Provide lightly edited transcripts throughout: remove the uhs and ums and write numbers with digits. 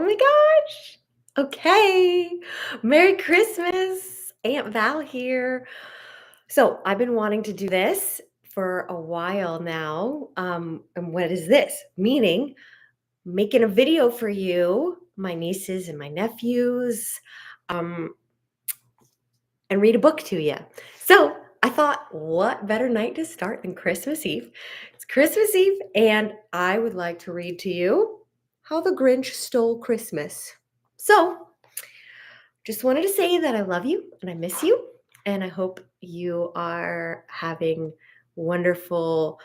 my gosh. Okay. Merry Christmas. Aunt Val here. So, I've been wanting to do this for a while now. And what is this? Meaning making a video for you, my nieces and my nephews, um, and read a book to you. So, I thought, what better night to start than Christmas Eve? It's Christmas Eve, and I would like to read to you How the Grinch Stole Christmas. So, just wanted to say that I love you and I miss you. And I hope you are having wonderful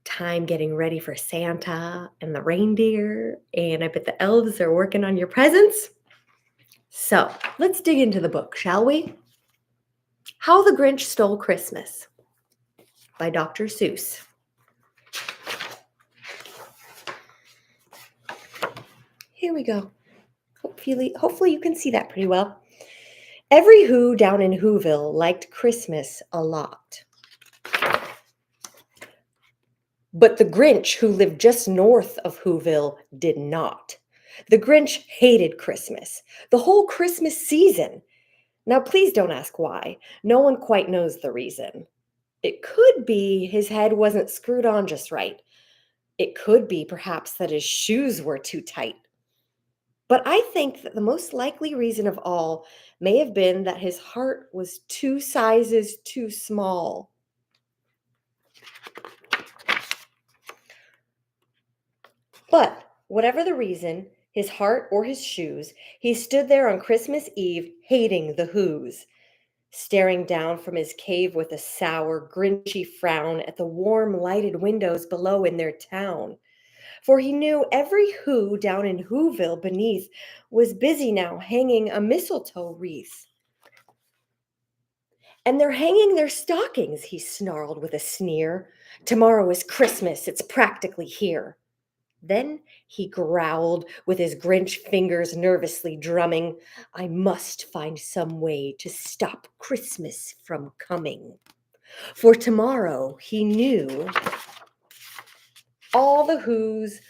time getting ready for Santa and the reindeer. And I bet the elves are working on your presents. So let's dig into the book, shall we? How the Grinch Stole Christmas by Dr. Seuss. Here we go. Hopefully you can see that pretty well. Every Who down in Whoville liked Christmas a lot. But the Grinch, who lived just north of Whoville, did not. The Grinch hated Christmas, the whole Christmas season. Now, please don't ask why. No one quite knows the reason. It could be his head wasn't screwed on just right. It could be perhaps that his shoes were too tight. But I think that the most likely reason of all may have been that his heart was 2 sizes too small. But whatever the reason, his heart or his shoes, he stood there on Christmas Eve hating the Whos, staring down from his cave with a sour, grinchy frown at the warm, lighted windows below in their town. For he knew every Who down in Whoville beneath was busy now hanging a mistletoe wreath. And they're hanging their stockings, he snarled with a sneer. Tomorrow is Christmas, it's practically here. Then he growled with his Grinch fingers nervously drumming, I must find some way to stop Christmas from coming. For tomorrow, he knew, all the Who's,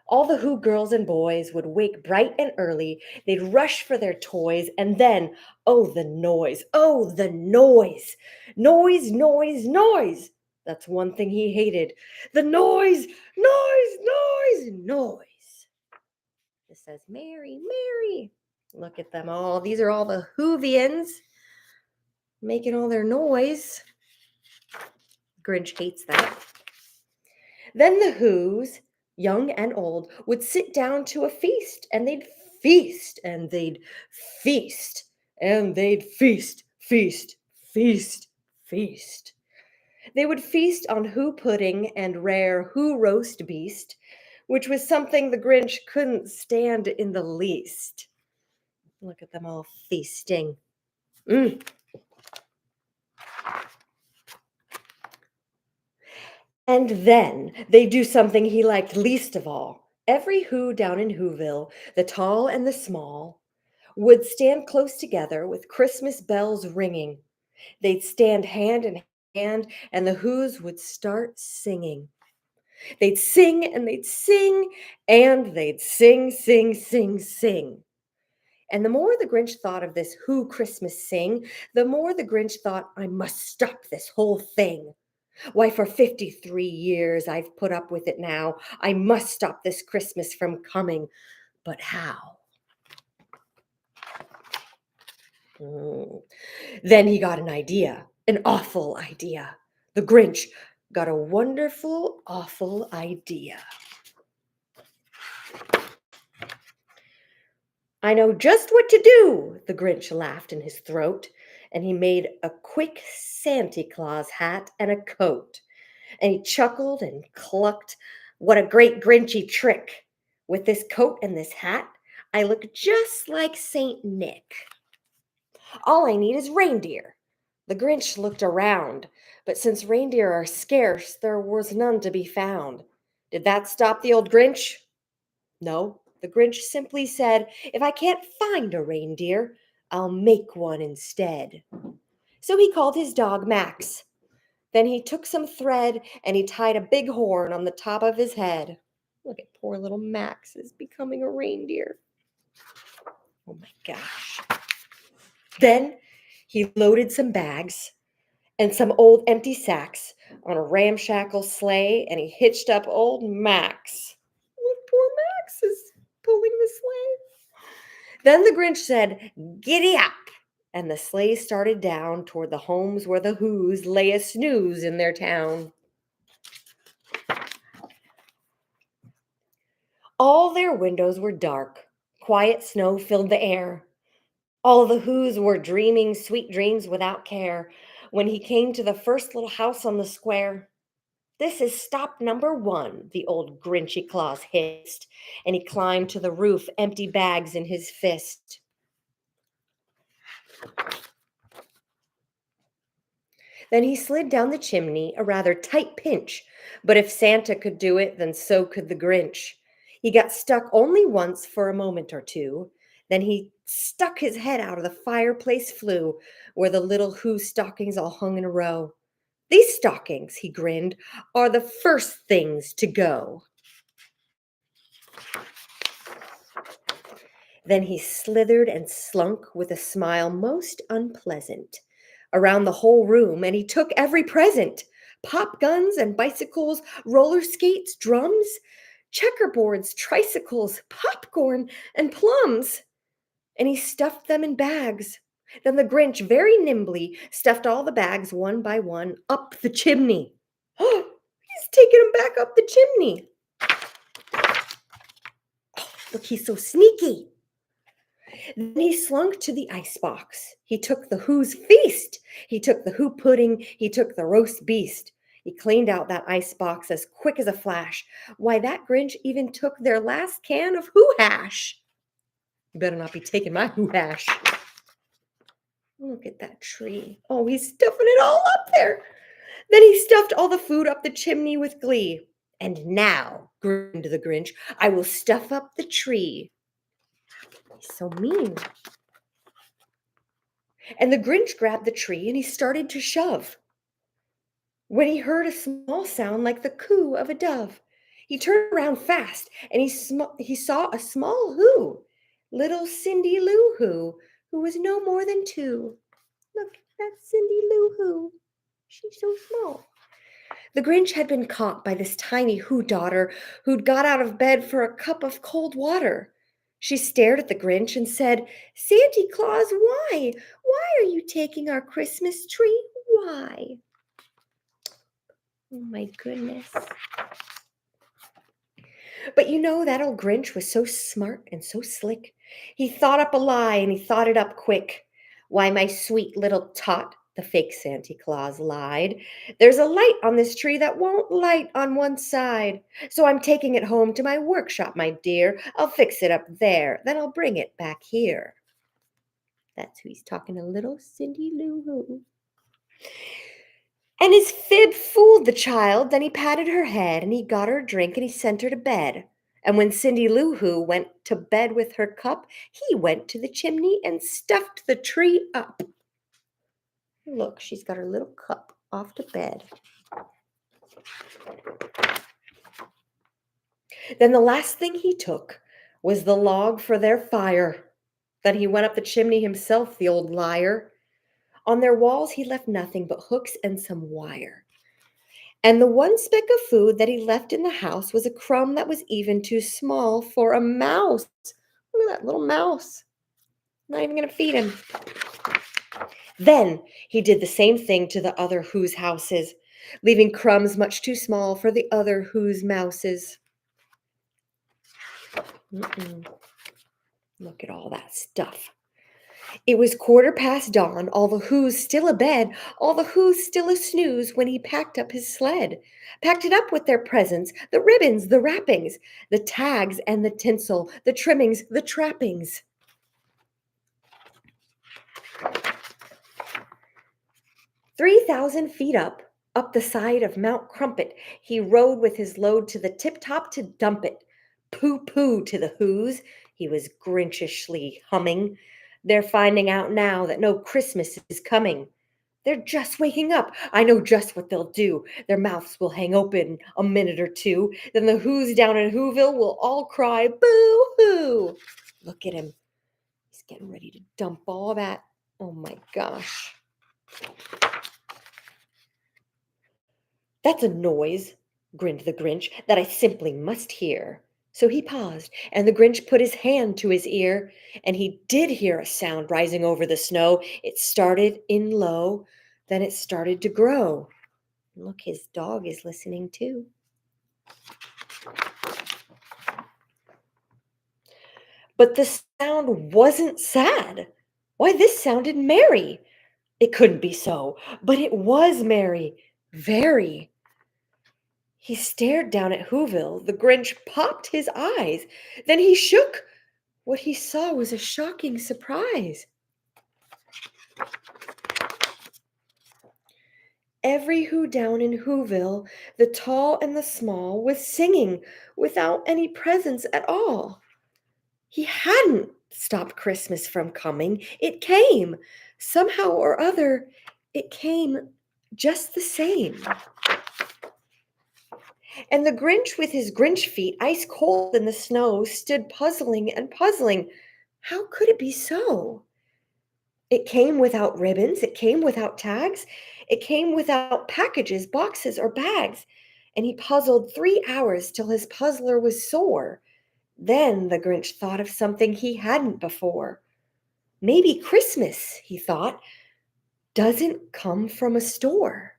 all the Who girls and boys would wake bright and early. They'd rush for their toys, and then, oh, the noise, oh, the noise. Noise, noise, noise. That's one thing he hated. The noise, noise, noise, noise. This says, Mary, Mary. Look at them all. These are all the Whovians making all their noise. Grinch hates that. Then the Whos, young and old, would sit down to a feast, and they'd feast, and they'd feast, and they'd feast, feast, feast, feast. They would feast on Who pudding and rare Who roast beast, which was something the Grinch couldn't stand in the least. Look at them all feasting. Mm. And then they do something he liked least of all. Every Who down in Whoville, the tall and the small, would stand close together with Christmas bells ringing. They'd stand hand in hand, and the Whos would start singing. They'd sing and they'd sing and they'd sing, sing, sing, sing. And the more the Grinch thought of this Who Christmas sing, the more the Grinch thought, I must stop this whole thing. Why, for 53 years I've put up with it now. I must stop this Christmas from coming. But how? Mm. Then he got an idea, an awful idea. The Grinch got a wonderful, awful idea. I know just what to do, the Grinch laughed in his throat, and he made a quick Santa Claus hat and a coat. And he chuckled and clucked. What a great Grinchy trick! With this coat and this hat, I look just like Saint Nick. All I need is reindeer. The Grinch looked around, but since reindeer are scarce, there was none to be found. Did that stop the old Grinch? No, the Grinch simply said, if I can't find a reindeer, I'll make one instead. So he called his dog Max. Then he took some thread and he tied a big horn on the top of his head. Look at poor little Max is becoming a reindeer. Oh my gosh. Then he loaded some bags and some old empty sacks on a ramshackle sleigh, and he hitched up old Max. Look, poor Max is pulling the sleigh. Then the Grinch said, "Giddy up!" And the sleigh started down toward the homes where the Who's lay a snooze in their town. All their windows were dark. Quiet snow filled the air. All the Who's were dreaming sweet dreams without care when he came to the first little house on the square. "This is stop number one," the old Grinchy Claus hissed, and he climbed to the roof, empty bags in his fist. Then he slid down the chimney, a rather tight pinch, but if Santa could do it, then so could the Grinch. He got stuck only once for a moment or two. Then he stuck his head out of the fireplace flue, where the little Who stockings all hung in a row. "These stockings," he grinned, "are the first things to go." Then he slithered and slunk with a smile most unpleasant around the whole room, and he took every present: pop guns and bicycles, roller skates, drums, checkerboards, tricycles, popcorn, and plums, and he stuffed them in bags. Then the Grinch very nimbly stuffed all the bags one by one up the chimney. Oh, he's taking them back up the chimney. Look, he's so sneaky. Then he slunk to the icebox. He took the Who's feast. He took the Who pudding. He took the roast beast. He cleaned out that icebox as quick as a flash. Why, that Grinch even took their last can of Who hash. You better not be taking my Who hash. Look at that tree. Oh, he's stuffing it all up there. Then he stuffed all the food up the chimney with glee. "And now," grinned the Grinch, "I will stuff up the tree." He's so mean. And the Grinch grabbed the tree and he started to shove when he heard a small sound like the coo of a dove. He turned around fast and he saw a small Who, little Cindy Lou Who was no more than two. Look, that's Cindy Lou Who. She's so small. The Grinch had been caught by this tiny Who daughter who'd got out of bed for a cup of cold water. She stared at the Grinch and said, "Santa Claus, why? Why are you taking our Christmas tree? Why?" Oh my goodness. But you know, that old Grinch was so smart and so slick. He thought up a lie and he thought it up quick. "Why, my sweet little tot," the fake Santa Claus lied, "there's a light on this tree that won't light on one side. So I'm taking it home to my workshop, my dear. I'll fix it up there, then I'll bring it back here." That's who he's talking to, little Cindy Lou Who. And his fib fooled the child. Then he patted her head and he got her a drink and he sent her to bed. And when Cindy Lou Who went to bed with her cup, he went to the chimney and stuffed the tree up. Look, she's got her little cup off to bed. Then the last thing he took was the log for their fire. Then he went up the chimney himself, the old liar. On their walls he left nothing but hooks and some wire. And the one speck of food that he left in the house was a crumb that was even too small for a mouse. Look at that little mouse. Not even going to feed him. Then he did the same thing to the other Who's houses, leaving crumbs much too small for the other Who's mouses. Look at all that stuff. It was 1/4 past dawn, all the Who's still abed, all the Who's still a snooze when he packed up his sled. Packed it up with their presents, the ribbons, the wrappings, the tags and the tinsel, the trimmings, the trappings. 3,000 feet up the side of Mount Crumpet, he rode with his load to the tip-top to dump it. "Pooh-pooh" to the Who's, he was Grinchishly humming. "They're finding out now that no Christmas is coming. They're just waking up. I know just what they'll do. Their mouths will hang open a minute or two. Then the Who's down in Whoville will all cry, 'Boo-hoo!'" Look at him. He's getting ready to dump all that. Oh my gosh. That's a noise, grinned the Grinch, that I simply must hear. So he paused, and the Grinch put his hand to his ear, and he did hear a sound rising over the snow. It started in low, then it started to grow. Look, his dog is listening too. But the sound wasn't sad. Why, this sounded merry. It couldn't be so, but it was merry. Very. He stared down at Whoville. The Grinch popped his eyes. Then he shook. What he saw was a shocking surprise. Every Who down in Whoville, the tall and the small, was singing without any presents at all. He hadn't stopped Christmas from coming. It came. Somehow or other, it came just the same. And the Grinch, with his Grinch feet ice cold in the snow, stood puzzling and puzzling. How could it be so? It came without ribbons, it came without tags, it came without packages, boxes, or bags. And he puzzled 3 hours till his puzzler was sore. Then the Grinch thought of something he hadn't before. Maybe Christmas, he thought, doesn't come from a store.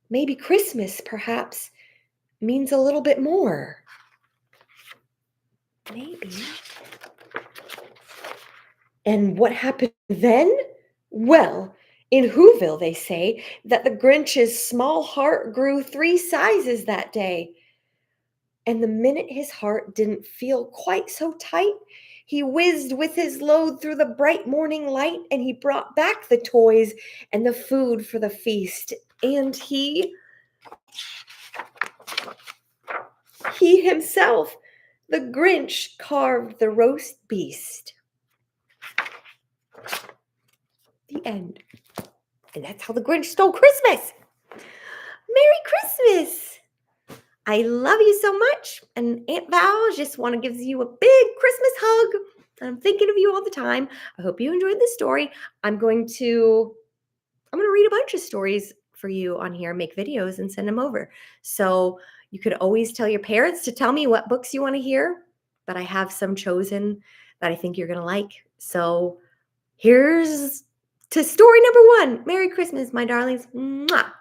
Maybe Christmas, perhaps, means a little bit more. Maybe. And what happened then? Well, in Whoville, they say that the Grinch's small heart grew 3 sizes that day. And the minute his heart didn't feel quite so tight, he whizzed with his load through the bright morning light, and he brought back the toys and the food for the feast. And he himself, the Grinch, carved the roast beast. The end. And that's how the Grinch stole Christmas. Merry Christmas! I love you so much. And Aunt Val just want to give you a big Christmas hug. I'm thinking of you all the time. I hope you enjoyed this story. I'm going to read a bunch of stories for you on here, make videos and send them over. So you could always tell your parents to tell me what books you want to hear, but I have some chosen that I think you're going to like. So here's to story number 1. Merry Christmas, my darlings. Mwah.